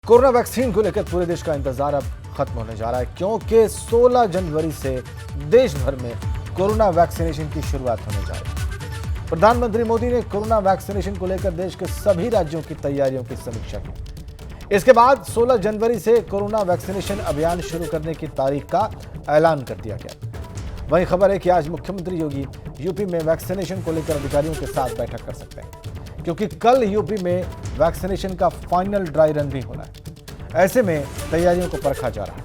Corona vaccine को लेकर पूरे देश का इंतजार अब खत्म होने जा रहा है, क्योंकि 16 जनवरी से देश भर में कोरोना वैक्सीनेशन की शुरुआत होने जा रही है। प्रधानमंत्री मोदी ने कोरोना वैक्सीनेशन को लेकर देश के सभी राज्यों की तैयारियों की समीक्षा की। इसके बाद 16 जनवरी से कोरोना वैक्सीनेशन अभियान शुरू करने की तारीख का ऐलान कर दिया गया। वहीं खबर है कि आज मुख्यमंत्री योगी यूपी में वैक्सीनेशन को लेकर अधिकारियों के साथ बैठक कर सकते हैं, क्योंकि कल यूपी में वैक्सीनेशन का फाइनल ड्राई रन भी होना है। ऐसे में तैयारियों को परखा जा रहा है।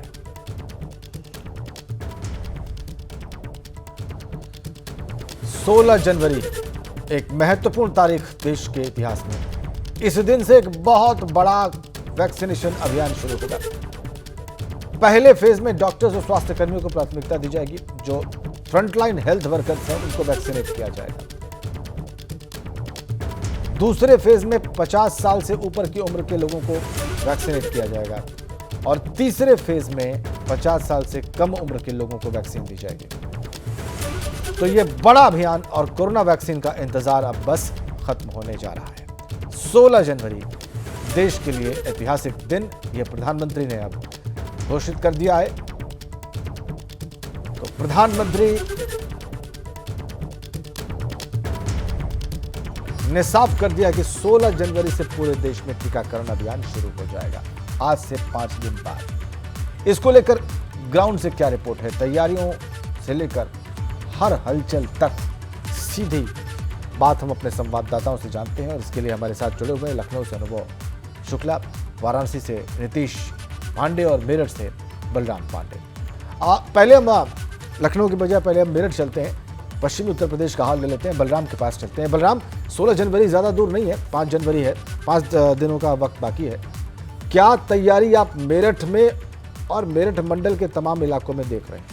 सोलह जनवरी एक महत्वपूर्ण तारीख देश के इतिहास में। इस दिन से एक बहुत बड़ा वैक्सीनेशन अभियान शुरू होगा। पहले फेज में डॉक्टर्स और स्वास्थ्य कर्मियों को प्राथमिकता दी जाएगी। जो फ्रंटलाइन हेल्थ वर्कर्स हैं उनको वैक्सीनेट किया जाएगा। दूसरे फेज में 50 साल से ऊपर की उम्र के लोगों को वैक्सीनेट किया जाएगा और तीसरे फेज में 50 साल से कम उम्र के लोगों को वैक्सीन दी जाएगी। तो यह बड़ा अभियान और कोरोना वैक्सीन का इंतजार अब बस खत्म होने जा रहा है। 16 जनवरी देश के लिए ऐतिहासिक दिन, यह प्रधानमंत्री ने अब घोषित कर दिया है। तो प्रधानमंत्री ने साफ कर दिया कि 16 जनवरी से पूरे देश में टीकाकरण अभियान शुरू हो जाएगा, आज से 5 दिन बाद। इसको लेकर ग्राउंड से क्या रिपोर्ट है, तैयारियों से लेकर हर हलचल तक सीधी बात हम अपने संवाददाताओं से जानते हैं। और इसके लिए हमारे साथ जुड़े हुए लखनऊ से अनुभव शुक्ला, वाराणसी से नीतीश पांडे और मेरठ से बलराम पांडे। पहले हम लखनऊ की बजाय पहले हम मेरठ चलते हैं, पश्चिमी उत्तर प्रदेश का हाल ले लेते हैं। बलराम के पास चलते हैं। बलराम, 16 जनवरी ज़्यादा दूर नहीं है, 5 जनवरी है, 5 दिनों का वक्त बाकी है। क्या तैयारी आप मेरठ में और मेरठ मंडल के तमाम इलाकों में देख रहे हैं?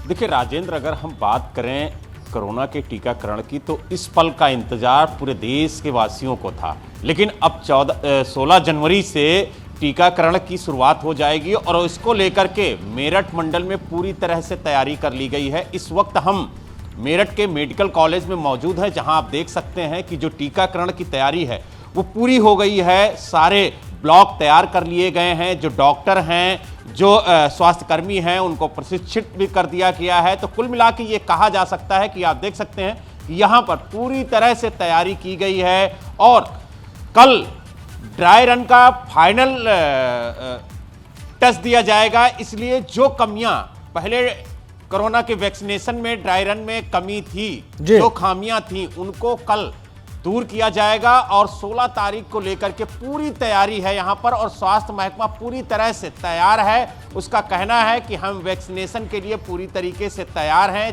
देखिए राजेंद्र, अगर हम बात करें कोरोना के टीकाकरण की तो इस पल का इंतजार पूरे देश के वासियों को था, लेकिन अब 16 जनवरी से टीकाकरण की शुरुआत हो जाएगी और इसको लेकर के मेरठ मंडल में पूरी तरह से तैयारी कर ली गई है। इस वक्त हम मेरठ के मेडिकल कॉलेज में मौजूद हैं, जहां आप देख सकते हैं कि जो टीकाकरण की तैयारी है वो पूरी हो गई है। सारे ब्लॉक तैयार कर लिए गए हैं। जो डॉक्टर हैं, जो स्वास्थ्यकर्मी हैं, उनको प्रशिक्षित भी कर दिया गया है। तो कुल मिला के ये कहा जा सकता है कि आप देख सकते हैं कि यहाँ पर पूरी तरह से तैयारी की गई है और कल ड्राई रन का फाइनल टेस्ट दिया जाएगा। इसलिए जो कमियां पहले कोरोना के वैक्सीनेशन में ड्राई रन में कमी थी, जो खामियां थी, उनको कल दूर किया जाएगा और 16 तारीख को लेकर के पूरी तैयारी है यहां पर और स्वास्थ्य महकमा पूरी तरह से तैयार है। उसका कहना है कि हम वैक्सीनेशन के लिए पूरी तरीके से तैयार हैं।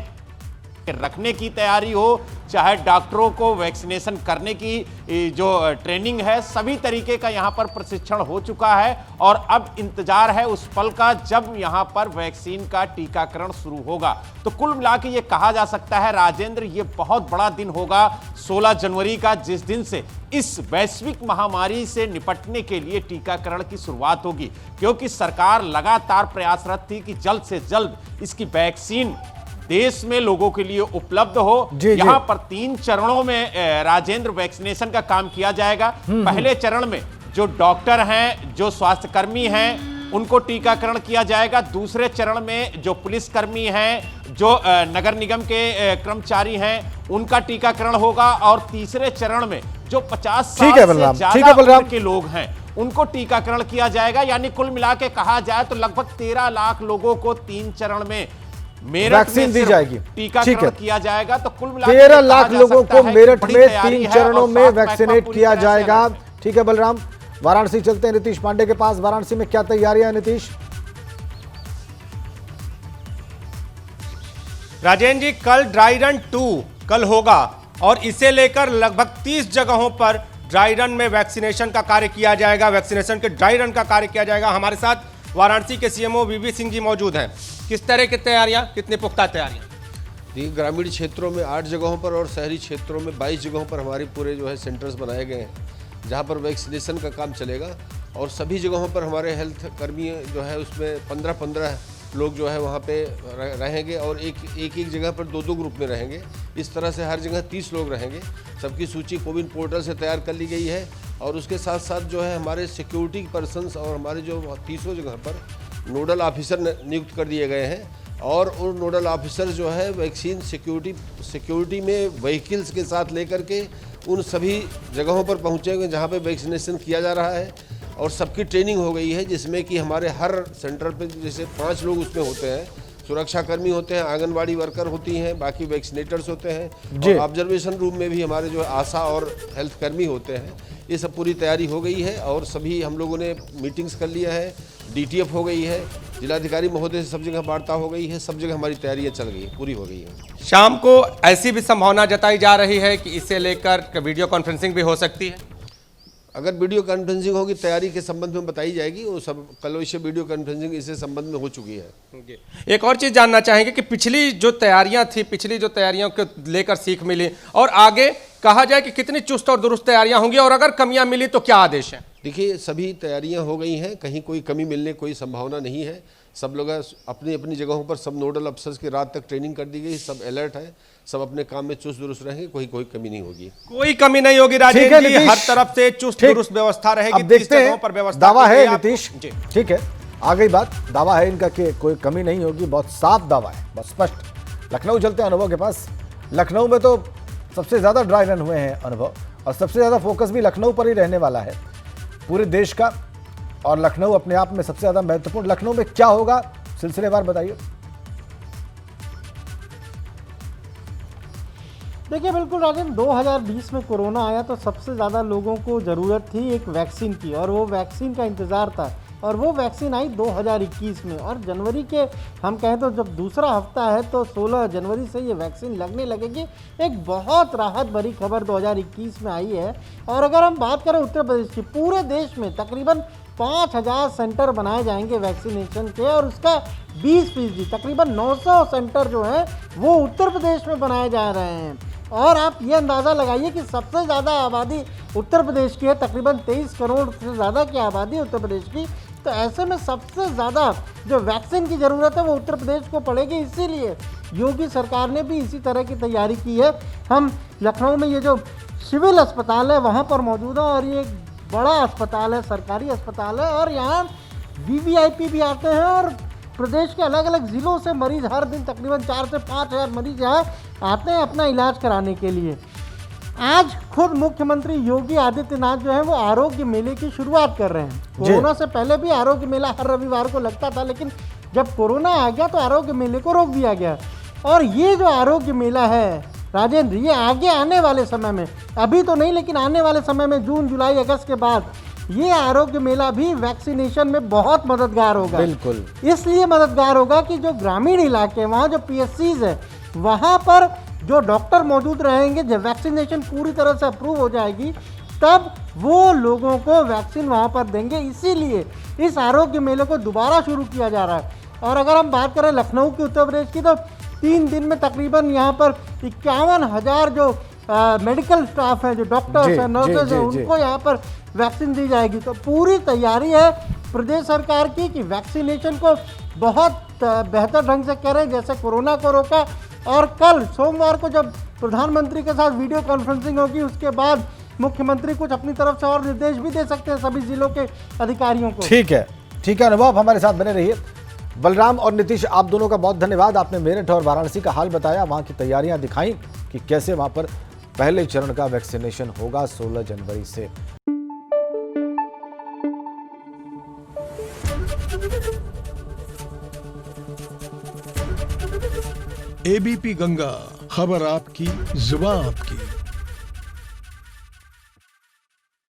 रखने की तैयारी हो, चाहे डॉक्टरों को वैक्सीनेशन करने की जो ट्रेनिंग है, सभी तरीके का यहां पर प्रशिक्षण हो चुका है और अब इंतजार है उस पल का जब यहां पर वैक्सीन का टीकाकरण शुरू होगा। तो कुल मिला के ये कहा जा सकता है राजेंद्र, ये बहुत बड़ा दिन होगा 16 जनवरी का, जिस दिन से इस वैश्विक महामारी से निपटने के लिए टीकाकरण की शुरुआत होगी, क्योंकि सरकार लगातार प्रयासरत थी कि जल्द से जल्द इसकी वैक्सीन देश में लोगों के लिए उपलब्ध हो। यहां पर 3 चरणों में राजेंद्र वैक्सीनेशन का काम किया जाएगा। पहले चरण में जो डॉक्टर हैं, जो स्वास्थ्यकर्मी हैं, उनको टीकाकरण किया जाएगा। दूसरे चरण में जो पुलिसकर्मी हैं, जो नगर निगम के कर्मचारी हैं, उनका टीकाकरण होगा और तीसरे चरण में जो 50 साल से ज्यादा उम्र के लोग हैं उनको टीकाकरण किया जाएगा। यानी कुल मिला के कहा जाए तो लगभग 13 लाख लोगों को 3 चरण में वैक्सीन दी जाएगी, टीकाकरण किया जाएगा। तो कुल मिलाकर 13 लाख लोगों को मेरठ में 3 चरणों में वैक्सीनेट किया जाएगा। ठीक है बलराम, वाराणसी चलते हैं नीतीश पांडे के पास। वाराणसी में क्या तैयारियां हैं नीतीश? राजेंद्र जी, कल ड्राई रन 2 कल होगा और इसे लेकर लगभग 30 जगहों पर ड्राई रन में वैक्सीनेशन का कार्य किया जाएगा। वैक्सीनेशन के ड्राई रन का कार्य किया जाएगा। हमारे साथ वाराणसी के सीएमओ वीबी सिंह जी मौजूद हैं। किस तरह की तैयारियां, कितनी पुख्ता तैयारियां? देखिए, ग्रामीण क्षेत्रों में 8 जगहों पर और शहरी क्षेत्रों में 22 जगहों पर हमारे पूरे जो है सेंटर्स बनाए गए हैं, जहां पर वैक्सीनेशन का काम चलेगा। और सभी जगहों पर हमारे हेल्थ कर्मी जो है उसमें 15-15 लोग जो है वहाँ पे रहेंगे और एक एक जगह पर 2-2 ग्रुप में रहेंगे। इस तरह से हर जगह 30 लोग रहेंगे। सबकी सूची कोविन पोर्टल से तैयार कर ली गई है और उसके साथ साथ जो है हमारे सिक्योरिटी पर्सन्स और हमारे जो 30 जगह पर नोडल ऑफिसर नियुक्त कर दिए गए हैं और उन नोडल ऑफिसर जो है वैक्सीन सिक्योरिटी में व्हीकल्स के साथ लेकर के उन सभी जगहों पर पहुँचेंगे जहाँ पे वैक्सीनेशन किया जा रहा है और सबकी ट्रेनिंग हो गई है, जिसमें कि हमारे हर सेंटर पे जैसे 5 लोग उसमें होते हैं, सुरक्षाकर्मी होते हैं, आंगनवाड़ी वर्कर होती हैं, बाकी वैक्सीनेटर्स होते हैं और ऑब्जर्वेशन रूम में भी हमारे जो आशा और हेल्थ कर्मी होते हैं। ये सब पूरी तैयारी हो गई है और सभी हम लोगों ने मीटिंग्स कर लिया है, डीटीएफ हो गई है, जिलाधिकारी महोदय से सब जगह वार्ता हो गई है, सब जगह हमारी तैयारियां चल गई है, पूरी हो गई है। शाम को ऐसी भी संभावना जताई जा रही है कि इसे लेकर वीडियो कॉन्फ्रेंसिंग भी हो सकती है। अगर वीडियो कॉन्फ्रेंसिंग होगी तैयारी के संबंध में बताई जाएगी, वो सब कल इसे वीडियो कॉन्फ्रेंसिंग इसे संबंध में हो चुकी है। एक और चीज जानना चाहेंगे कि पिछली जो तैयारियों को लेकर सीख मिली और आगे कहा जाए कि कितनी चुस्त और दुरुस्त तैयारियां होंगी और अगर कमियां मिली तो क्या आदेश है? देखिए, सभी तैयारियां हो गई हैं, कहीं कोई कमी मिलने कोई संभावना नहीं है। सब लोग अपनी अपनी जगहों पर, सब नोडल अफसर्स की रात तक ट्रेनिंग कर दी गई, सब अलर्ट है, सब अपने काम में चुस्त दुरुस्त रहेंगे, कोई कमी नहीं होगी। कोई कमी नहीं होगी राजेंद्र जी, हर तरफ से चुस्त दुरुस्त व्यवस्था रहेगी। अब देखते हैं, पर व्यवस्था दावा है नीतीश, ठीक है, आ गई बात, दावा है इनका कि कोई कमी नहीं होगी, बहुत साफ दावा है, बहुत स्पष्ट। लखनऊ चलते हैं अनुभव के पास। लखनऊ में तो सबसे ज्यादा ड्राई रन हुए हैं अनुभव, और सबसे ज्यादा फोकस भी लखनऊ पर ही रहने वाला है पूरे देश का, और लखनऊ अपने आप में सबसे ज्यादा महत्वपूर्ण। लखनऊ में क्या होगा, सिलसिलेवार बताइए। देखिए, बिल्कुल राजन, 2020 में कोरोना आया तो सबसे ज़्यादा लोगों को ज़रूरत थी एक वैक्सीन की, और वो वैक्सीन का इंतज़ार था, और वो वैक्सीन आई 2021 में, और जनवरी के हम कहें तो जब दूसरा हफ्ता है तो 16 जनवरी से ये वैक्सीन लगने लगेगी। एक बहुत राहत भरी खबर 2021 में आई है। और अगर हम बात करें उत्तर प्रदेश की, पूरे देश में तकरीबन 5000 सेंटर बनाए जाएंगे वैक्सीनेशन के, और उसका 20% तकरीबन 900 सेंटर जो है वो उत्तर प्रदेश में बनाए जा रहे हैं। और आप ये अंदाज़ा लगाइए कि सबसे ज़्यादा आबादी उत्तर प्रदेश की है, तकरीबन 23 करोड़ से ज़्यादा की आबादी उत्तर प्रदेश की। तो ऐसे में सबसे ज़्यादा जो वैक्सीन की ज़रूरत है वो उत्तर प्रदेश को पड़ेगी, इसीलिए योगी सरकार ने भी इसी तरह की तैयारी की है। हम लखनऊ में ये जो सिविल अस्पताल है वहाँ पर मौजूद है, और ये बड़ा अस्पताल है, सरकारी अस्पताल है, और यहाँ वीवीआईपी भी आते हैं, और प्रदेश के अलग अलग ज़िलों से मरीज़ हर दिन तकरीबन 4 से 5 हज़ार मरीज़ यहाँ आते हैं अपना इलाज कराने के लिए। आज खुद मुख्यमंत्री योगी आदित्यनाथ जो है वो आरोग्य मेले की शुरुआत कर रहे हैं। कोरोना से पहले भी आरोग्य मेला हर रविवार को लगता था, लेकिन जब कोरोना आ गया तो आरोग्य मेले को रोक दिया गया। और ये जो आरोग्य मेला है राजेंद्र, ये आगे आने वाले समय में, अभी तो नहीं लेकिन आने वाले समय में जून जुलाई अगस्त के बाद ये आरोग्य मेला भी वैक्सीनेशन में बहुत मददगार होगा। बिल्कुल, इसलिए मददगार होगा कि जो ग्रामीण इलाके, वहाँ जो PSCs है, वहाँ पर जो डॉक्टर मौजूद रहेंगे, जब वैक्सीनेशन पूरी तरह से अप्रूव हो जाएगी तब वो लोगों को वैक्सीन वहाँ पर देंगे। इसीलिए इस आरोग्य मेले को दोबारा शुरू किया जा रहा है। और अगर हम बात करें लखनऊ की, उत्तर प्रदेश की, तो 3 दिन में तकरीबन यहाँ पर 51,000 जो मेडिकल स्टाफ है, जो डॉक्टर्स हैं, नर्सेज हैं, उनको यहाँ पर वैक्सीन दी जाएगी। तो पूरी तैयारी है प्रदेश सरकार की कि वैक्सीनेशन को बहुत बेहतर ढंग से करें, जैसे कोरोना को रोका। और कल सोमवार को जब प्रधानमंत्री के साथ वीडियो कॉन्फ्रेंसिंग होगी, उसके बाद मुख्यमंत्री कुछ अपनी तरफ से और निर्देश भी दे सकते हैं सभी जिलों के अधिकारियों को। ठीक है अनुभव, हमारे साथ बने रहिए। बलराम और नीतीश, आप दोनों का बहुत धन्यवाद। आपने मेरठ और वाराणसी का हाल बताया, वहां की तैयारियां दिखाई कि कैसे वहां पर पहले चरण का वैक्सीनेशन होगा 16 जनवरी से। ABP गंगा, खबर आपकी, जुबान आपकी।